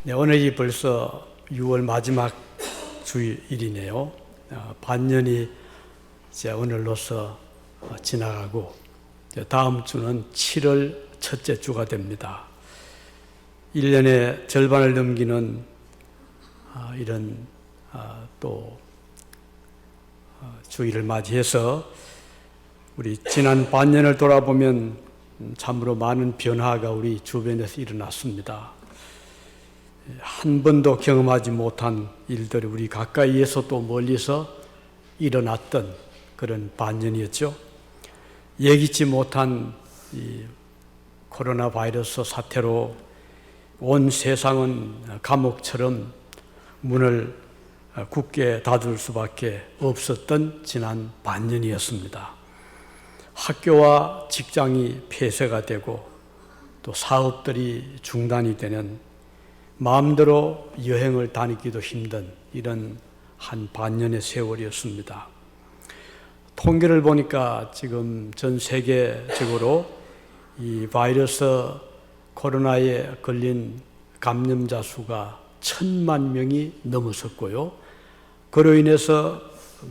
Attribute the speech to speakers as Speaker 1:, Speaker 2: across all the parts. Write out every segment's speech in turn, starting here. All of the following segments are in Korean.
Speaker 1: 네, 오늘이 벌써 6월 마지막 주일이네요. 반년이 이제 오늘로서 지나가고 다음 주는 7월 첫째 주가 됩니다. 1년의 절반을 넘기는 이런 또 주일을 맞이해서 우리 지난 반년을 돌아보면 참으로 많은 변화가 우리 주변에서 일어났습니다. 한 번도 경험하지 못한 일들이 우리 가까이에서 또 멀리서 일어났던 그런 반년이었죠. 예기치 못한 이 코로나 바이러스 사태로 온 세상은 감옥처럼 문을 굳게 닫을 수밖에 없었던 지난 반년이었습니다. 학교와 직장이 폐쇄가 되고 또 사업들이 중단이 되는 마음대로 여행을 다니기도 힘든 이런 한 반년의 세월이었습니다. 통계를 보니까 지금 전 세계적으로 이 바이러스 코로나에 걸린 감염자 수가 1,000만 명이 넘어섰고요. 그로 인해서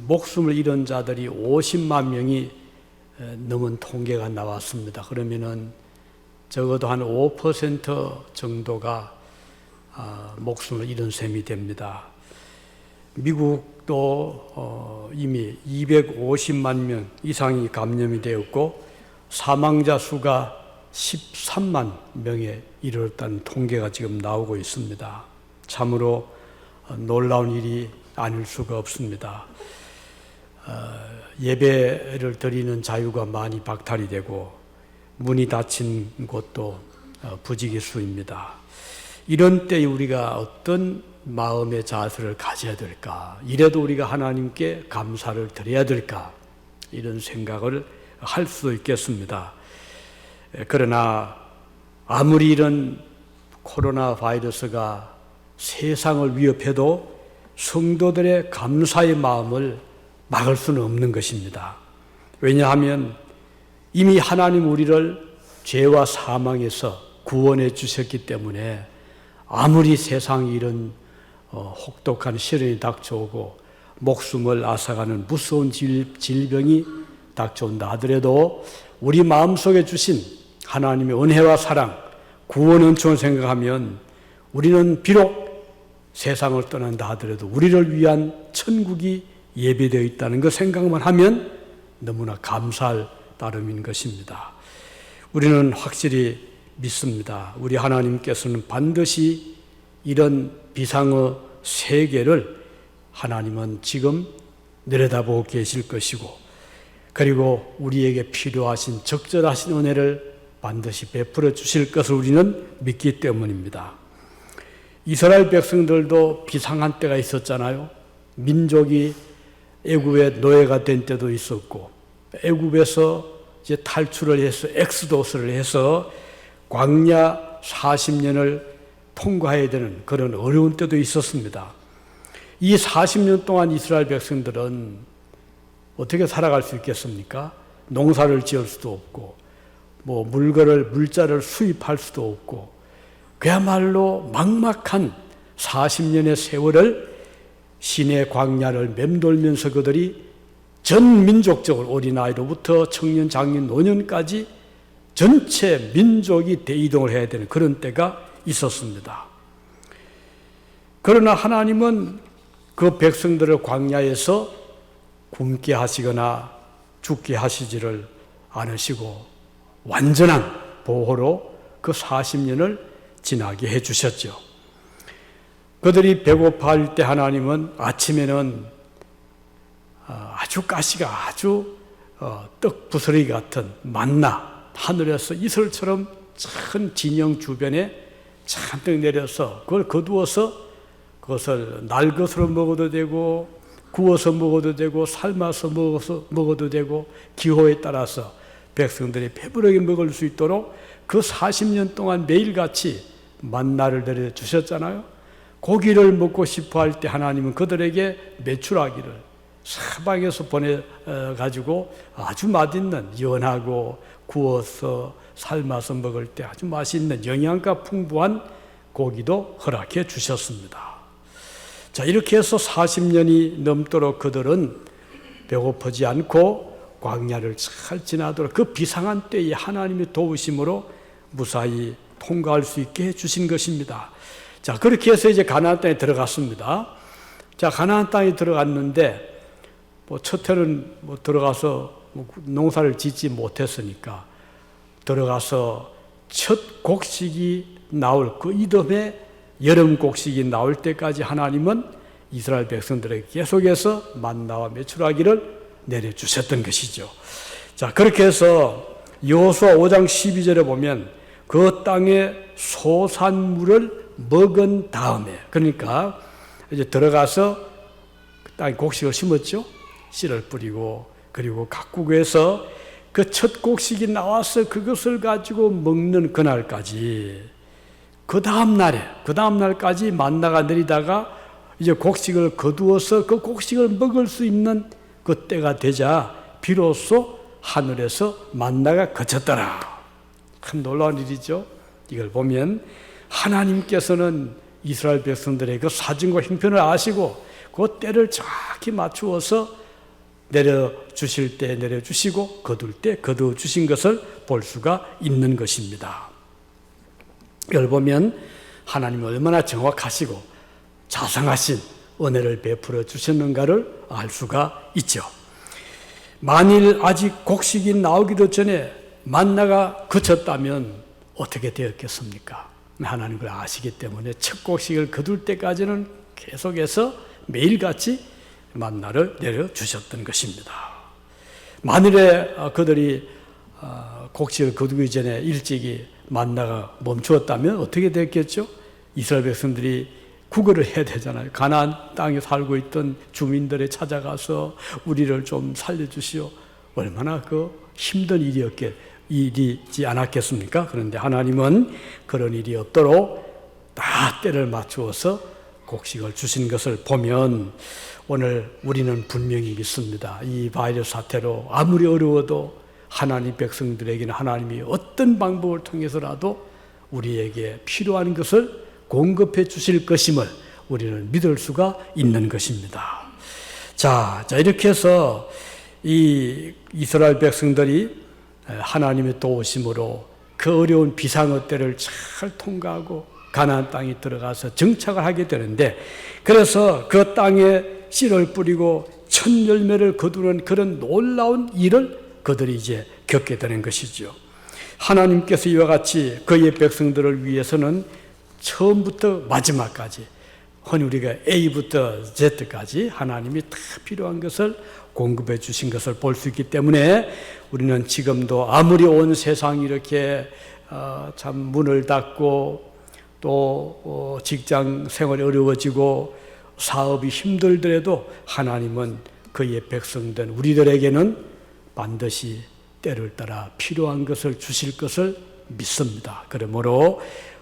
Speaker 1: 목숨을 잃은 자들이 50만 명이 넘은 통계가 나왔습니다. 그러면은 적어도 한 5% 정도가 목숨을 잃은 셈이 됩니다. 미국도 이미 250만 명 이상이 감염이 되었고 사망자 수가 13만 명에 이르렀다는 통계가 지금 나오고 있습니다. 참으로 놀라운 일이 아닐 수가 없습니다. 예배를 드리는 자유가 많이 박탈이 되고 문이 닫힌 곳도 부지기수입니다. 이런 때에 우리가 어떤 마음의 자세를 가져야 될까? 이래도 우리가 하나님께 감사를 드려야 될까? 이런 생각을 할 수도 있겠습니다. 그러나 아무리 이런 코로나 바이러스가 세상을 위협해도 성도들의 감사의 마음을 막을 수는 없는 것입니다. 왜냐하면 이미 하나님 우리를 죄와 사망에서 구원해 주셨기 때문에 아무리 세상에 이런 혹독한 시련이 닥쳐오고 목숨을 앗아가는 무서운 질병이 닥쳐온다 하더라도 우리 마음속에 주신 하나님의 은혜와 사랑, 구원 은총을 생각하면 우리는 비록 세상을 떠난다 하더라도 우리를 위한 천국이 예비되어 있다는 것 생각만 하면 너무나 감사할 따름인 것입니다. 우리는 확실히 믿습니다. 우리 하나님께서는 반드시 이런 비상의 세계를 하나님은 지금 내려다보고 계실 것이고 그리고 우리에게 필요하신 적절하신 은혜를 반드시 베풀어 주실 것을 우리는 믿기 때문입니다. 이스라엘 백성들도 비상한 때가 있었잖아요. 민족이 애굽의 노예가 된 때도 있었고 애굽에서 이제 탈출을 해서 엑스도스를 해서 광야 40년을 통과해야 되는 그런 어려운 때도 있었습니다. 이 40년 동안 이스라엘 백성들은 어떻게 살아갈 수 있겠습니까? 농사를 지을 수도 없고 물자를 수입할 수도 없고 그야말로 막막한 40년의 세월을 시내 광야를 맴돌면서 그들이 전 민족적으로 어린아이로부터 청년, 장년, 노년까지 전체 민족이 대이동을 해야 되는 그런 때가 있었습니다. 그러나 하나님은 그 백성들을 광야에서 굶게 하시거나 죽게 하시지를 않으시고 완전한 보호로 그 40년을 지나게 해주셨죠. 그들이 배고파할 때 하나님은 아침에는 아주 가시가 아주 떡 부스러기 같은 만나 하늘에서 이슬처럼 큰 진영 주변에 잔뜩 내려서 그걸 거두어서 그것을 날 것으로 먹어도 되고 구워서 먹어도 되고 삶아서 먹어도 되고 기호에 따라서 백성들이 배부르게 먹을 수 있도록 그 40년 동안 매일같이 만나를 내려주셨잖아요. 고기를 먹고 싶어 할 때 하나님은 그들에게 메추라기를 사방에서 보내가지고 아주 맛있는 연하고 구워서 삶아서 먹을 때 아주 맛있는 영양가 풍부한 고기도 허락해 주셨습니다. 자, 이렇게 해서 40년이 넘도록 그들은 배고프지 않고 광야를 잘 지나도록 그 비상한 때에 하나님의 도우심으로 무사히 통과할 수 있게 해주신 것입니다. 자, 그렇게 해서 이제 가나안 땅에 들어갔습니다. 자, 가나안 땅에 들어갔는데 첫 해는 들어가서 농사를 짓지 못했으니까 들어가서 첫 곡식이 나올 그 이듬해 여름 곡식이 나올 때까지 하나님은 이스라엘 백성들에게 계속해서 만나와 메추라기를 내려주셨던 것이죠. 자, 그렇게 해서 여호수아 5장 12절에 보면 그 땅의 소산물을 먹은 다음에, 그러니까 이제 들어가서 그 땅에 곡식을 심었죠. 씨를 뿌리고, 그리고 각국에서 그 첫 곡식이 나와서 그것을 가지고 먹는 그날까지, 그 다음 날까지 만나가 내리다가 이제 곡식을 거두어서 그 곡식을 먹을 수 있는 그 때가 되자 비로소 하늘에서 만나가 그쳤더라. 참 놀라운 일이죠. 이걸 보면 하나님께서는 이스라엘 백성들의 그 사정과 형편을 아시고 그 때를 정확히 맞추어서 내려주실 때 내려주시고 거둘 때 거두어주신 것을 볼 수가 있는 것입니다. 이걸 보면 하나님이 얼마나 정확하시고 자상하신 은혜를 베풀어 주셨는가를 알 수가 있죠. 만일 아직 곡식이 나오기도 전에 만나가 그쳤다면 어떻게 되었겠습니까? 하나님 그걸 아시기 때문에 첫 곡식을 거둘 때까지는 계속해서 매일같이 만나를 내려주셨던 것입니다. 만일에 그들이 곡식을 거두기 전에 일찍이 만나가 멈추었다면 어떻게 됐겠죠? 이스라엘 백성들이 구걸을 해야 되잖아요. 가나안 땅에 살고 있던 주민들에 찾아가서 우리를 좀 살려주시오. 얼마나 그 힘든 일이지 않았겠습니까? 그런데 하나님은 그런 일이 없도록 다 때를 맞추어서 곡식을 주신 것을 보면 오늘 우리는 분명히 믿습니다. 이 바이러스 사태로 아무리 어려워도 하나님 백성들에게는 하나님이 어떤 방법을 통해서라도 우리에게 필요한 것을 공급해 주실 것임을 우리는 믿을 수가 있는 것입니다. 자, 이렇게 해서 이 이스라엘 백성들이 하나님의 도우심으로 그 어려운 비상의 때를 잘 통과하고 가나안 땅에 들어가서 정착을 하게 되는데, 그래서 그 땅에 씨를 뿌리고 첫 열매를 거두는 그런 놀라운 일을 그들이 이제 겪게 되는 것이죠. 하나님께서 이와 같이 그의 백성들을 위해서는 처음부터 마지막까지, 흔히 우리가 A부터 Z까지 하나님이 다 필요한 것을 공급해 주신 것을 볼 수 있기 때문에 우리는 지금도 아무리 온 세상이 이렇게 참 문을 닫고 또 직장 생활이 어려워지고 사업이 힘들더라도 하나님은 그의 백성된 우리들에게는 반드시 때를 따라 필요한 것을 주실 것을 믿습니다. 그러므로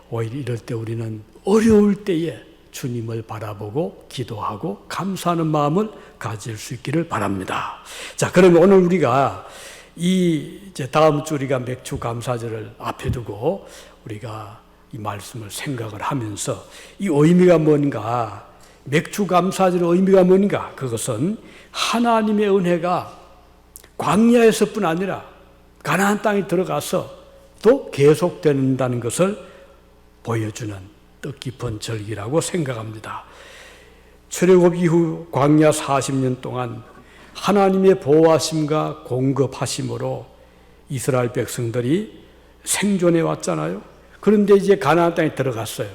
Speaker 1: 오히려 이럴 때 우리는 어려울 때에 주님을 바라보고 기도하고 감사하는 마음을 가질 수 있기를 바랍니다. 자, 그러면 오늘 우리가 이제 다음 주 우리가 맥주 감사절을 앞에 두고 우리가 이 말씀을 생각을 하면서 이 의미가 뭔가, 맥주 감사절의 의미가 뭔가, 그것은 하나님의 은혜가 광야에서뿐 아니라 가나안 땅에 들어가서 또 계속된다는 것을 보여주는 뜻깊은 절기라고 생각합니다. 출애굽 이후 광야 40년 동안 하나님의 보호하심과 공급하심으로 이스라엘 백성들이 생존해 왔잖아요. 그런데 이제 가나안 땅에 들어갔어요.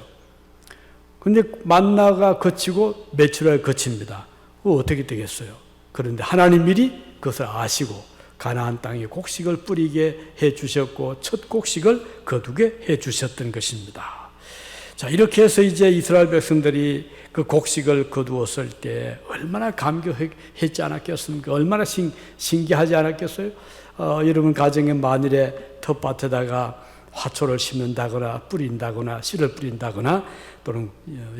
Speaker 1: 그런데 만나가 거치고 메추라가 거칩니다. 그거 어떻게 되겠어요? 그런데 하나님 미리 그것을 아시고 가나안 땅에 곡식을 뿌리게 해주셨고 첫 곡식을 거두게 해주셨던 것입니다. 자, 이렇게 해서 이제 이스라엘 백성들이 그 곡식을 거두었을 때 얼마나 감격했지 않았겠습니까? 얼마나 신기하지 않았겠어요? 여러분 가정에 만일에 텃밭에다가 화초를 심는다거나 뿌린다거나 씨를 뿌린다거나 또는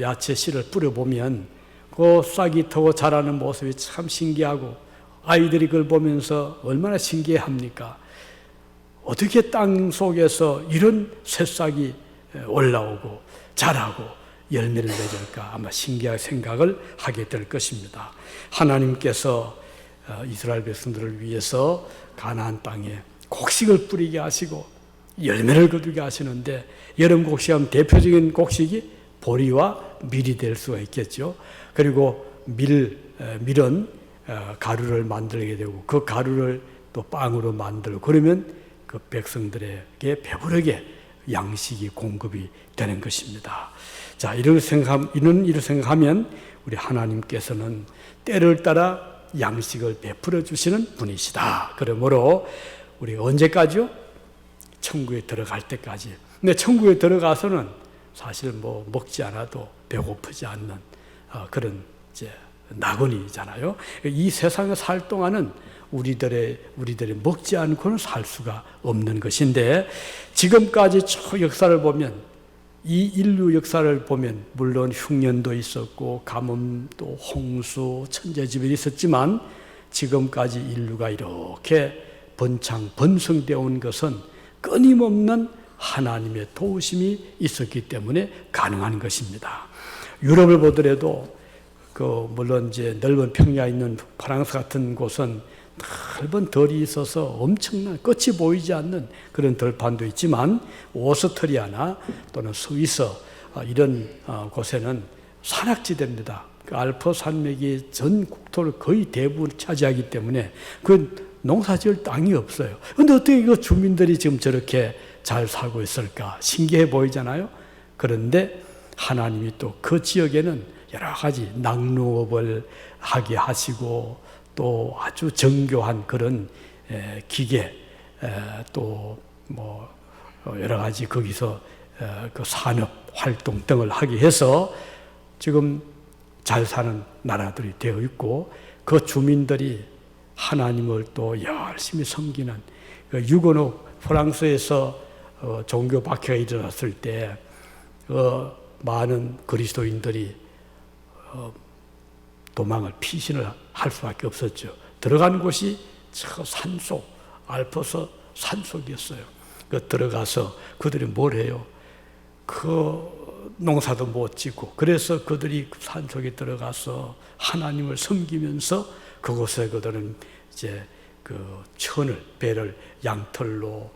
Speaker 1: 야채 씨를 뿌려보면 그 싹이 트고 자라는 모습이 참 신기하고 아이들이 그걸 보면서 얼마나 신기해합니까? 어떻게 땅 속에서 이런 새싹이 올라오고 자라고 열매를 맺을까 아마 신기한 생각을 하게 될 것입니다. 하나님께서 이스라엘 백성들을 위해서 가나안 땅에 곡식을 뿌리게 하시고 열매를 거두게 하시는데, 여름 곡식하면 대표적인 곡식이 보리와 밀이 될 수가 있겠죠. 그리고 밀은 가루를 만들게 되고 그 가루를 또 빵으로 만들고, 그러면 그 백성들에게 배부르게 양식이 공급이 되는 것입니다. 자, 이렇게 생각하면 우리 하나님께서는 때를 따라 양식을 베풀어 주시는 분이시다. 그러므로 우리가 언제까지요? 천국에 들어갈 때까지. 근데 천국에 들어가서는 사실 뭐 먹지 않아도 배고프지 않는 그런 이제 낙원이잖아요. 이 세상에 살 동안은 우리들이 먹지 않고는 살 수가 없는 것인데, 지금까지 저 역사를 보면, 이 인류 역사를 보면 물론 흉년도 있었고 가뭄도 홍수 천재지변이 있었지만, 지금까지 인류가 이렇게 번성되어 온 것은 끊임없는 하나님의 도우심이 있었기 때문에 가능한 것입니다. 유럽을 보더라도 물론 이제 넓은 평야에 있는 프랑스 같은 곳은 넓은 덜이 있어서 엄청난 끝이 보이지 않는 그런 들판도 있지만, 오스트리아나 또는 스위스 이런 곳에는 산악지대입니다. 그 알프 산맥이 전 국토를 거의 대부분 차지하기 때문에 그 농사지을 땅이 없어요. 그런데 어떻게 그 주민들이 지금 저렇게 잘 살고 있을까? 신기해 보이잖아요. 그런데 하나님이 또 그 지역에는 여러 가지 낙농업을 하게 하시고, 또 아주 정교한 그런 기계, 또 뭐 여러 가지 거기서 그 산업 활동 등을 하게 해서 지금 잘 사는 나라들이 되어 있고, 그 주민들이 하나님을 또 열심히 섬기는, 유고노 프랑스에서 종교 박해가 일어났을 때 많은 그리스도인들이 도망을 피신을 할 수밖에 없었죠. 들어간 곳이 저 산속, 알프스 산속이었어요. 들어가서 그들이 뭘 해요? 농사도 못 짓고, 그래서 그들이 산속에 들어가서 하나님을 섬기면서 그곳에 그들은 이제 배를 양털로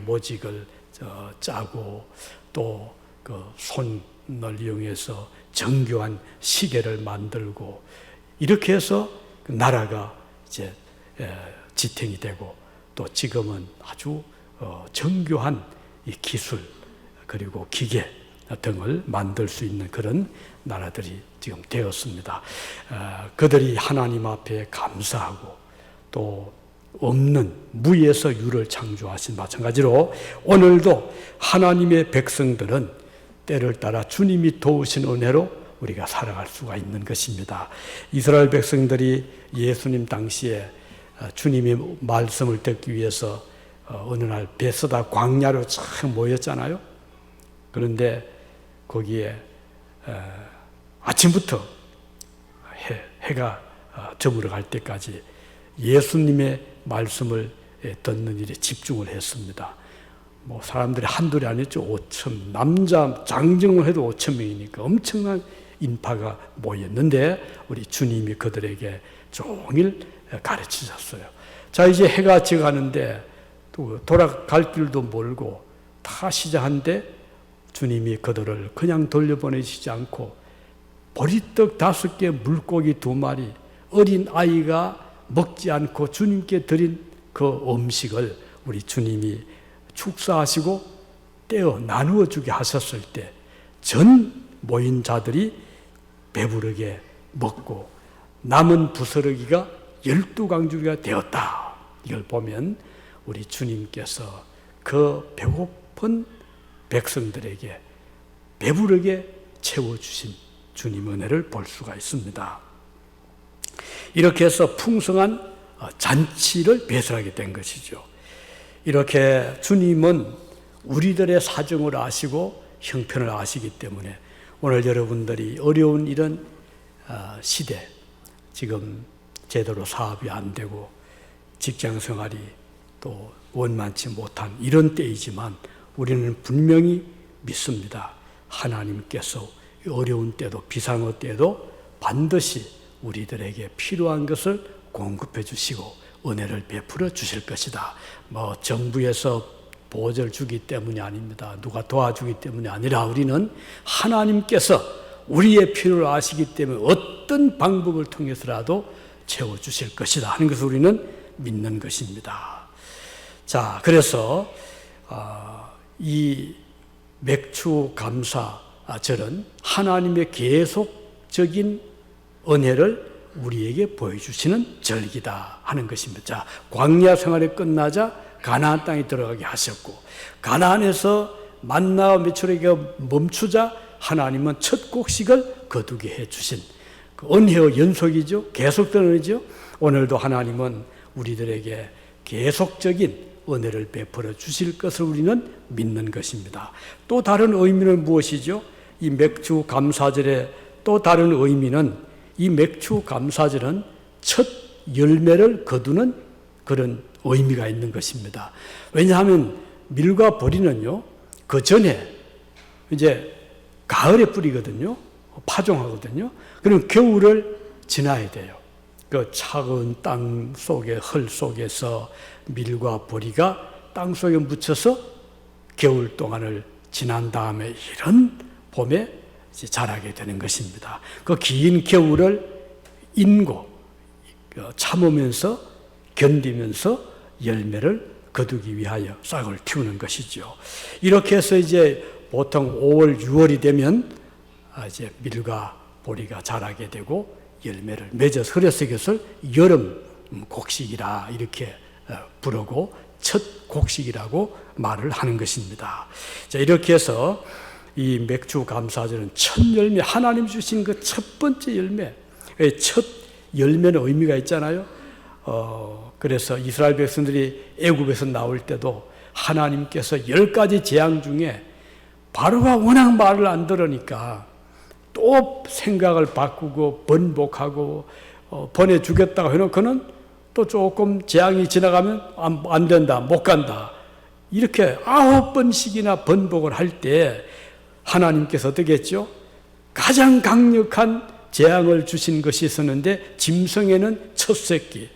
Speaker 1: 모직을 짜고, 또 손을 이용해서 정교한 시계를 만들고, 이렇게 해서 나라가 이제 지탱이 되고, 또 지금은 아주 정교한 이 기술 그리고 기계 등을 만들 수 있는 그런 나라들이 지금 되었습니다. 그들이 하나님 앞에 감사하고, 또 없는 무에서 유를 창조하신 마찬가지로 오늘도 하나님의 백성들은 때를 따라 주님이 도우신 은혜로 우리가 살아갈 수가 있는 것입니다. 이스라엘 백성들이 예수님 당시에 주님의 말씀을 듣기 위해서 어느 날 베스다 광야로 쫙 모였잖아요. 그런데 거기에 아침부터 해가 저물어 갈 때까지 예수님의 말씀을 듣는 일에 집중을 했습니다. 뭐 사람들이 한둘이 아니었죠. 5천, 남자 장정을 해도 5천 명이니까 엄청난 인파가 모였는데, 우리 주님이 그들에게 종일 가르치셨어요. 자, 이제 해가 지가는데 또 돌아갈 길도 멀고 다 시작한데, 주님이 그들을 그냥 돌려보내시지 않고 보리떡 5개, 물고기 2마리, 어린 아이가 먹지 않고 주님께 드린 그 음식을 우리 주님이 축사하시고 떼어 나누어 주게 하셨을 때 전 모인 자들이 배부르게 먹고 남은 부스러기가 12강줄기가 되었다. 이걸 보면 우리 주님께서 그 배고픈 백성들에게 배부르게 채워주신 주님 은혜를 볼 수가 있습니다. 이렇게 해서 풍성한 잔치를 배설하게 된 것이죠. 이렇게 주님은 우리들의 사정을 아시고 형편을 아시기 때문에 오늘 여러분들이 어려운 이런 시대, 지금 제대로 사업이 안 되고 직장 생활이 또 원만치 못한 이런 때이지만, 우리는 분명히 믿습니다. 하나님께서 어려운 때도 비상의 때도 반드시 우리들에게 필요한 것을 공급해 주시고 은혜를 베풀어 주실 것이다. 정부에서 보호를 주기 때문이 아닙니다. 누가 도와주기 때문이 아니라 우리는 하나님께서 우리의 필요를 아시기 때문에 어떤 방법을 통해서라도 채워주실 것이다 하는 것을 우리는 믿는 것입니다. 자, 그래서 이 맥주 감사절은 하나님의 계속적인 은혜를 우리에게 보여주시는 절기다 하는 것입니다. 자, 광야 생활이 끝나자 가나안 땅에 들어가게 하셨고, 가나안에서 만나와 메추라기가 멈추자 하나님은 첫 곡식을 거두게 해주신 그 은혜의 연속이죠. 계속된 은혜죠. 오늘도 하나님은 우리들에게 계속적인 은혜를 베풀어 주실 것을 우리는 믿는 것입니다. 또 다른 의미는 무엇이죠? 이 맥주 감사절의 또 다른 의미는 이 맥주 감사절은 첫 열매를 거두는 그런 의미가 있는 것입니다. 왜냐하면 밀과 보리는요, 그 전에 이제 가을에 뿌리거든요. 파종하거든요. 그럼 겨울을 지나야 돼요. 그 차가운 땅 속에 흙 속에서 밀과 보리가 땅 속에 묻혀서 겨울 동안을 지난 다음에 이런 봄에 이제 자라게 되는 것입니다. 그 긴 겨울을 인고 참으면서 견디면서 열매를 거두기 위하여 싹을 틔우는 것이죠. 이렇게 해서 이제 보통 5월, 6월이 되면 이제 밀과 보리가 자라게 되고 열매를 맺어서 그래서 이것을 여름 곡식이라 이렇게 부르고 첫 곡식이라고 말을 하는 것입니다. 자, 이렇게 해서 이 맥주 감사절은 첫 열매, 하나님 주신 그 첫 번째 열매, 첫 열매는 의미가 있잖아요. 그래서 이스라엘 백성들이 애굽에서 나올 때도 하나님께서 10가지 재앙 중에 바로가 워낙 말을 안 들으니까 또 생각을 바꾸고 번복하고 보내주겠다고 해놓고는 또 조금 재앙이 지나가면 안 된다, 못 간다. 이렇게 9번씩이나 번복을 할 때 하나님께서 어떻게 했죠? 가장 강력한 재앙을 주신 것이 있었는데 짐승에는 첫 새끼,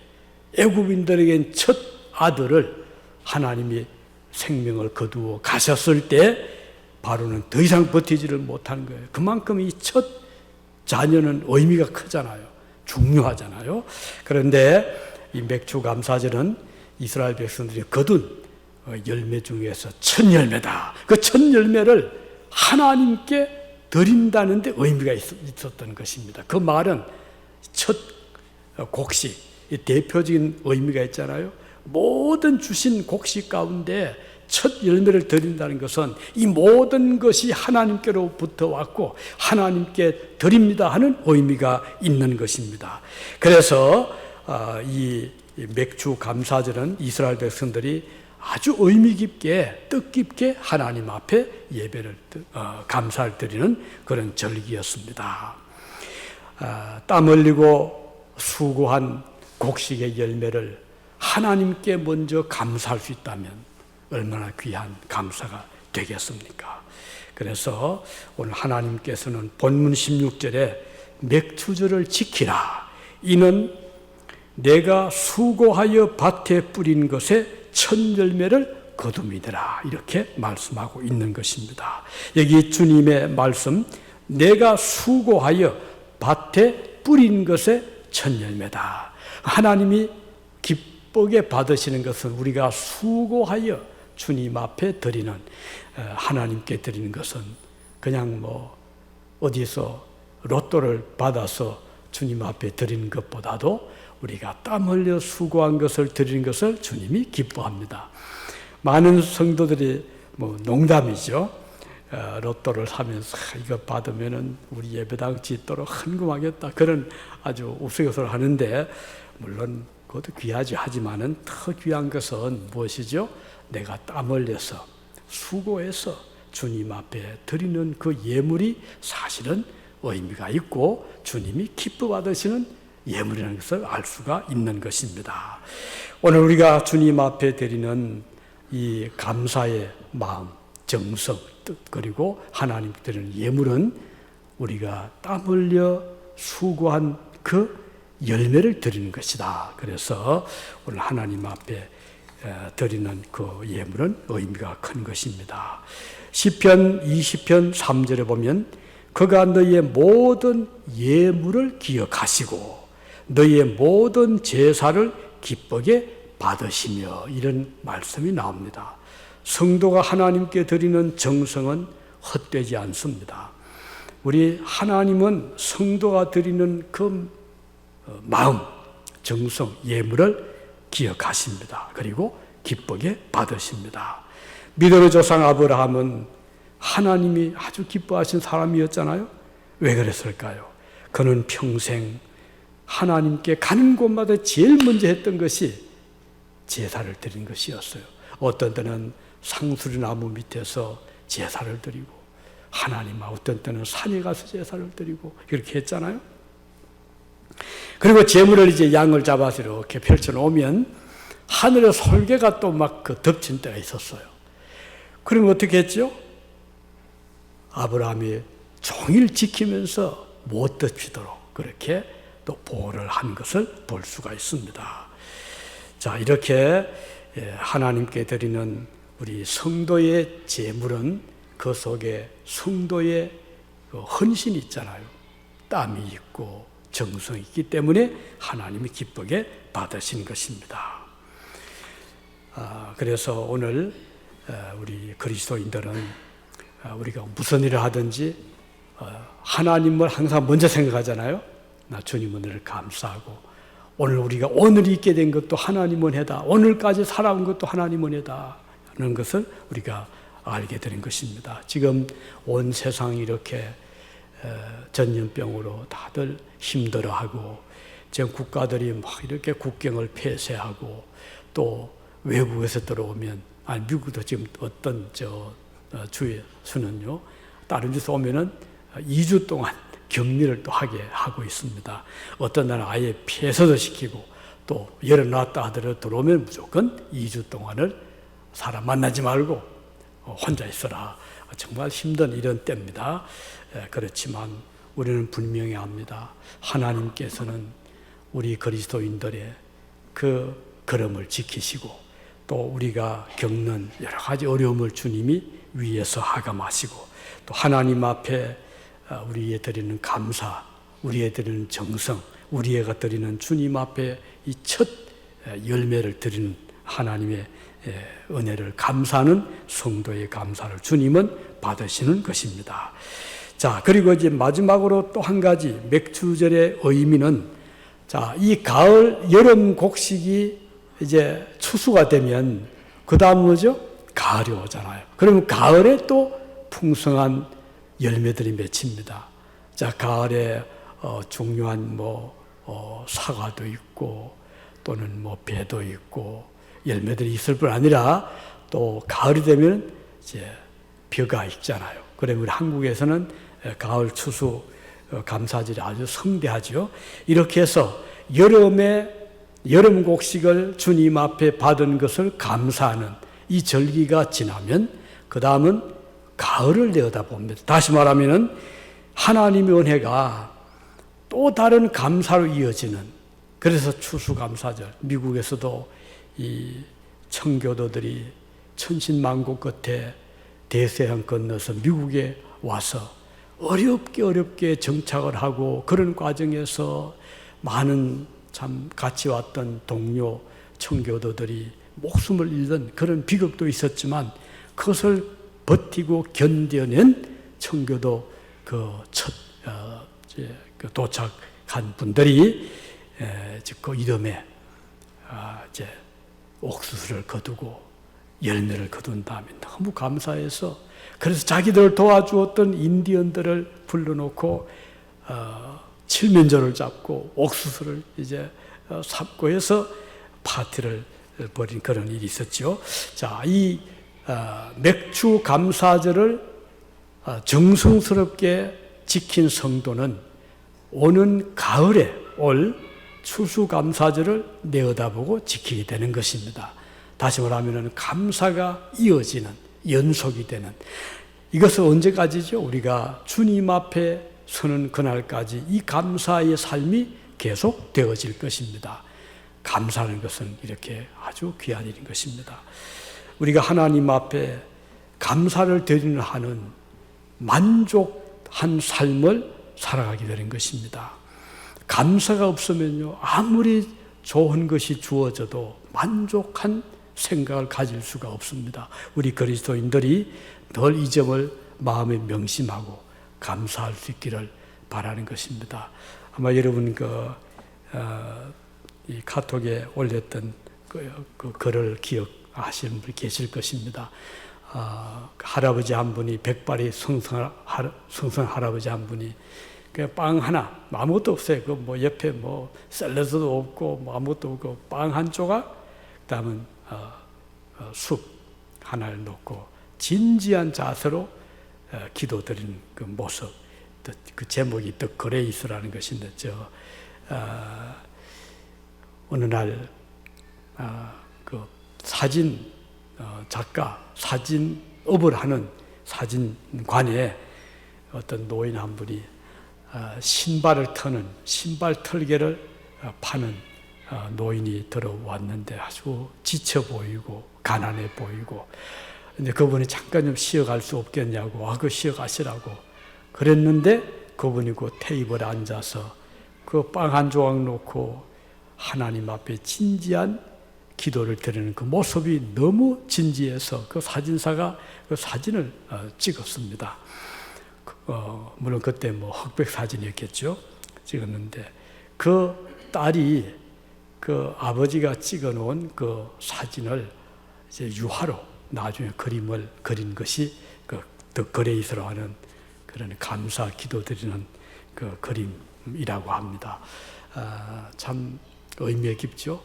Speaker 1: 애굽인들에겐 첫 아들을 하나님이 생명을 거두어 가셨을 때 바로는 더 이상 버티지를 못한 거예요. 그만큼 이 첫 자녀는 의미가 크잖아요. 중요하잖아요. 그런데 이 맥주 감사절은 이스라엘 백성들이 거둔 열매 중에서 첫 열매다. 그 첫 열매를 하나님께 드린다는 데 의미가 있었던 것입니다. 그 말은 첫 곡식, 대표적인 의미가 있잖아요. 모든 주신 곡식 가운데 첫 열매를 드린다는 것은 이 모든 것이 하나님께로부터 왔고 하나님께 드립니다 하는 의미가 있는 것입니다. 그래서 이 맥주 감사절은 이스라엘 백성들이 아주 의미 깊게 뜻깊게 하나님 앞에 예배를 감사를 드리는 그런 절기였습니다. 땀 흘리고 수고한 곡식의 열매를 하나님께 먼저 감사할 수 있다면 얼마나 귀한 감사가 되겠습니까? 그래서 오늘 하나님께서는 본문 16절에 맥주절을 지키라. 이는 내가 수고하여 밭에 뿌린 것에 첫 열매를 거둠이더라. 이렇게 말씀하고 있는 것입니다. 여기 주님의 말씀, 내가 수고하여 밭에 뿌린 것에 첫 열매다. 하나님이 기쁘게 받으시는 것은 우리가 수고하여 주님 앞에 드리는, 하나님께 드리는 것은 그냥 어디서 로또를 받아서 주님 앞에 드리는 것보다도 우리가 땀 흘려 수고한 것을 드리는 것을 주님이 기뻐합니다. 많은 성도들이 농담이죠. 로또를 사면서 이거 받으면은 우리 예배당 짓도록 헌금하겠다. 그런 아주 우스갯소리를 하는데, 물론 그것도 귀하지. 하지만은 더 귀한 것은 무엇이죠? 내가 땀 흘려서 수고해서 주님 앞에 드리는 그 예물이 사실은 의미가 있고 주님이 기뻐 받으시는 예물이라는 것을 알 수가 있는 것입니다. 오늘 우리가 주님 앞에 드리는 이 감사의 마음, 정성, 뜻, 그리고 하나님께 드리는 예물은 우리가 땀 흘려 수고한 그 열매를 드리는 것이다. 그래서 오늘 하나님 앞에 드리는 그 예물은 의미가 큰 것입니다. 시편 20편 3절에 보면 그가 너희의 모든 예물을 기억하시고 너희의 모든 제사를 기쁘게 받으시며, 이런 말씀이 나옵니다. 성도가 하나님께 드리는 정성은 헛되지 않습니다. 우리 하나님은 성도가 드리는 그 마음, 정성, 예물을 기억하십니다. 그리고 기쁘게 받으십니다. 믿음의 조상 아브라함은 하나님이 아주 기뻐하신 사람이었잖아요. 왜 그랬을까요? 그는 평생 하나님께 가는 곳마다 제일 먼저 했던 것이 제사를 드리는 것이었어요. 어떤 때는 상수리 나무 밑에서 제사를 드리고, 어떤 때는 산에 가서 제사를 드리고, 그렇게 했잖아요. 그리고 제물을 이제 양을 잡아서 이렇게 펼쳐놓으면 하늘에 솔개가 또 막 덮친 때가 있었어요. 그러면 어떻게 했죠? 아브라함이 종일 지키면서 못 덮치도록 그렇게 또 보호를 한 것을 볼 수가 있습니다. 자, 이렇게 하나님께 드리는 우리 성도의 제물은 그 속에 성도의 헌신이 있잖아요. 땀이 있고 정성이 있기 때문에 하나님이 기쁘게 받으신 것입니다. 그래서 오늘 우리 그리스도인들은 우리가 무슨 일을 하든지 하나님을 항상 먼저 생각하잖아요. 나 주님 은혜를 감사하고, 오늘 우리가 오늘 있게 된 것도 하나님 은혜다, 오늘까지 살아온 것도 하나님 은혜다 하는 것을 우리가 알게 되는 것입니다. 지금 온 세상이 이렇게 전염병으로 다들 힘들어하고, 지금 국가들이 막 이렇게 국경을 폐쇄하고, 또 외국에서 들어오면, 미국도 지금 어떤 주에서는요, 다른 데서 오면은 2주 동안 격리를 또 하게 하고 있습니다. 어떤 날은 아예 폐쇄도 시키고, 또 열어놨다 하더라도 들어오면 무조건 2주 동안을 사람 만나지 말고 혼자 있어라. 정말 힘든 이런 때입니다. 그렇지만 우리는 분명히 압니다. 하나님께서는 우리 그리스도인들의 그 걸음을 지키시고, 또 우리가 겪는 여러 가지 어려움을 주님이 위에서 하감하시고, 또 하나님 앞에 우리에 드리는 감사, 우리에 드리는 정성, 우리가 드리는 주님 앞에 이 첫 열매를 드리는 하나님의 은혜를 감사하는 성도의 감사를 주님은 받으시는 것입니다. 자, 그리고 이제 마지막으로 또 한 가지 맥주절의 의미는, 자, 이 가을, 여름 곡식이 이제 추수가 되면 그 다음 뭐죠? 가을이 오잖아요. 그러면 가을에 또 풍성한 열매들이 맺힙니다. 자, 가을에 중요한 사과도 있고, 또는 배도 있고, 열매들이 있을 뿐 아니라 또 가을이 되면 이제 벼가 있잖아요. 그러면 우리 한국에서는 가을 추수 감사절이 아주 성대하죠. 이렇게 해서 여름 곡식을 주님 앞에 받은 것을 감사하는 이 절기가 지나면 그 다음은 가을을 내다봅니다. 다시 말하면 하나님의 은혜가 또 다른 감사로 이어지는, 그래서 추수감사절, 미국에서도 이 청교도들이 천신만고 끝에 대서양 건너서 미국에 와서 어렵게 정착을 하고, 그런 과정에서 많은 참 같이 왔던 동료 청교도들이 목숨을 잃는 그런 비극도 있었지만, 그것을 버티고 견뎌낸 청교도 도착한 분들이 그 이듬해 이제 옥수수를 거두고 열매를 거둔 다음에 너무 감사해서, 그래서 자기들을 도와주었던 인디언들을 불러놓고 칠면조를 잡고 옥수수를 이제 삽고 해서 파티를 벌인 그런 일이 있었죠. 자, 이 맥주 감사절을 정성스럽게 지킨 성도는 오는 가을에 올 추수감사절을 내어다보고 지키게 되는 것입니다. 다시 말하면 감사가 이어지는 연속이 되는, 이것은 언제까지죠? 우리가 주님 앞에 서는 그날까지 이 감사의 삶이 계속 되어질 것입니다. 감사하는 것은 이렇게 아주 귀한 일인 것입니다. 우리가 하나님 앞에 감사를 드리는 하는 만족한 삶을 살아가게 되는 것입니다. 감사가 없으면요, 아무리 좋은 것이 주어져도 만족한 생각을 가질 수가 없습니다. 우리 그리스도인들이 늘 이 점을 마음에 명심하고 감사할 수 있기를 바라는 것입니다. 아마 여러분 이 카톡에 올렸던 그 글을 기억하시는 분이 계실 것입니다. 할아버지 한 분이, 백발이 성성 할아버지 한 분이 빵 하나, 아무것도 없어요. 그 옆에 샐러드도 없고 아무것도 없고 빵 한 조각, 그다음은 숲 하나를 놓고 진지한 자세로 기도드리는 그 모습, 그 제목이 The Grace라는 것인데, 어느 날 그 사진 작가, 사진업을 하는 사진관에 어떤 노인 한 분이 신발을 터는, 신발 털개를 파는 노인이 들어왔는데 아주 지쳐 보이고 가난해 보이고, 근데 그분이 잠깐 좀 쉬어갈 수 없겠냐고, 그 쉬어가시라고 그랬는데, 그분이 그 테이블에 앉아서 그 빵 한 조각 놓고 하나님 앞에 진지한 기도를 드리는 그 모습이 너무 진지해서 그 사진사가 그 사진을 찍었습니다. 물론 그때 흑백 사진이었겠죠. 찍었는데 그 딸이 그 아버지가 찍어 놓은 그 사진을 이제 유화로 나중에 그림을 그린 것이 그 더 그레이스로 하는 그런 감사 기도드리는 그 그림이라고 합니다. 참 의미가 깊죠.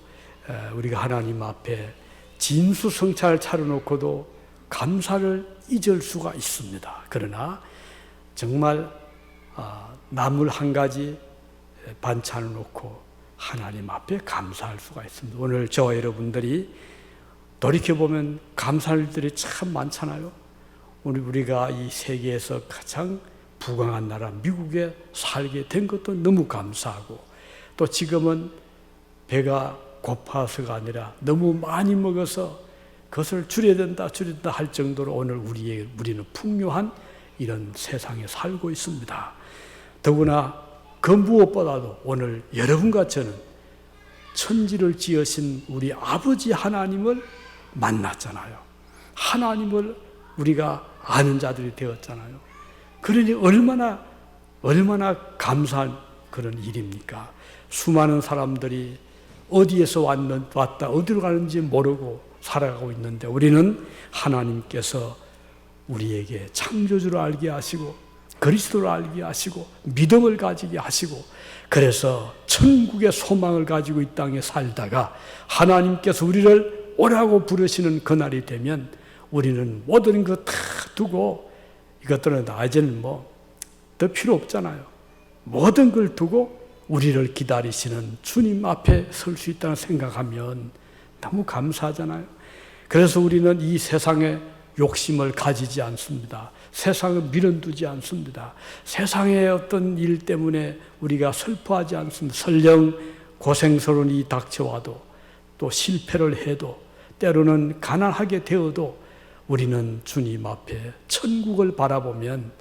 Speaker 1: 우리가 하나님 앞에 진수성찬을 차려놓고도 감사를 잊을 수가 있습니다. 그러나 정말 나물 한 가지 반찬을 놓고 하나님 앞에 감사할 수가 있습니다. 오늘 저와 여러분들이 돌이켜보면 감사할 일들이 참 많잖아요. 우리가 이 세계에서 가장 부강한 나라 미국에 살게 된 것도 너무 감사하고, 또 지금은 배가 고파서가 아니라 너무 많이 먹어서 그것을 줄여야 된다 할 정도로 오늘 우리는 풍요한 이런 세상에 살고 있습니다. 더구나 그 무엇보다도 오늘 여러분과 저는 천지를 지으신 우리 아버지 하나님을 만났잖아요. 하나님을 우리가 아는 자들이 되었잖아요. 그러니 얼마나 감사한 그런 일입니까? 수많은 사람들이 어디에서 왔다 어디로 가는지 모르고 살아가고 있는데, 우리는 하나님께서 우리에게 창조주를 알게 하시고 그리스도를 알게 하시고 믿음을 가지게 하시고, 그래서 천국의 소망을 가지고 이 땅에 살다가 하나님께서 우리를 오라고 부르시는 그날이 되면 우리는 모든 것 다 두고, 이것들은 이제는 더 필요 없잖아요. 모든 걸 두고 우리를 기다리시는 주님 앞에 설 수 있다는 생각하면 너무 감사하잖아요. 그래서 우리는 이 세상에 욕심을 가지지 않습니다. 세상을 밀어두지 않습니다. 세상의 어떤 일 때문에 우리가 슬퍼하지 않습니다. 설령 고생스러운 일이 닥쳐와도, 또 실패를 해도, 때로는 가난하게 되어도 우리는 주님 앞에 천국을 바라보면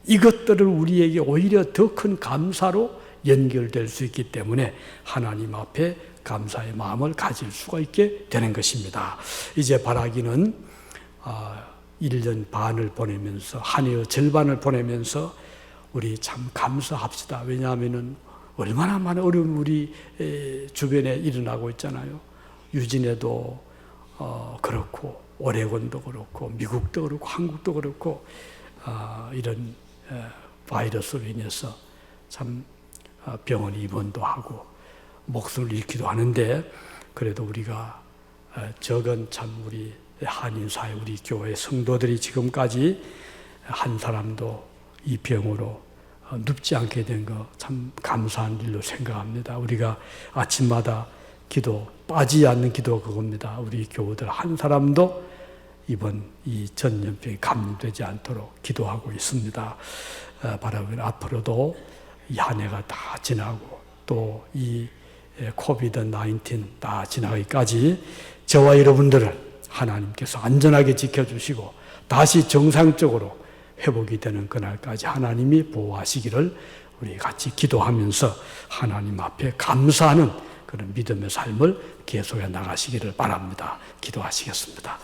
Speaker 1: 이것들을 우리에게 오히려 더 큰 감사로 연결될 수 있기 때문에 하나님 앞에 감사의 마음을 가질 수가 있게 되는 것입니다. 이제 바라기는 1년 반을 보내면서, 한 해의 절반을 보내면서 우리 참 감사합시다. 왜냐하면 얼마나 많은 어려움이 우리 주변에 일어나고 있잖아요. 유진에도 그렇고, 오레곤도 그렇고, 미국도 그렇고, 한국도 그렇고, 이런 바이러스로 인해서 참 병원 입원도 하고 목숨을 잃기도 하는데, 그래도 우리가 적은 참 우리 한인사회, 우리 교회 성도들이 지금까지 한 사람도 이 병으로 눕지 않게 된 거 참 감사한 일로 생각합니다. 우리가 아침마다 기도, 빠지지 않는 기도가 그겁니다. 우리 교우들 한 사람도 이번 이 전염병이 감염되지 않도록 기도하고 있습니다. 바라보면 앞으로도 이 한 해가 다 지나고 또 이 코비드-19 다 지나기까지 저와 여러분들을 하나님께서 안전하게 지켜주시고 다시 정상적으로 회복이 되는 그날까지 하나님이 보호하시기를 우리 같이 기도하면서 하나님 앞에 감사하는 그런 믿음의 삶을 계속해 나가시기를 바랍니다. 기도하시겠습니다.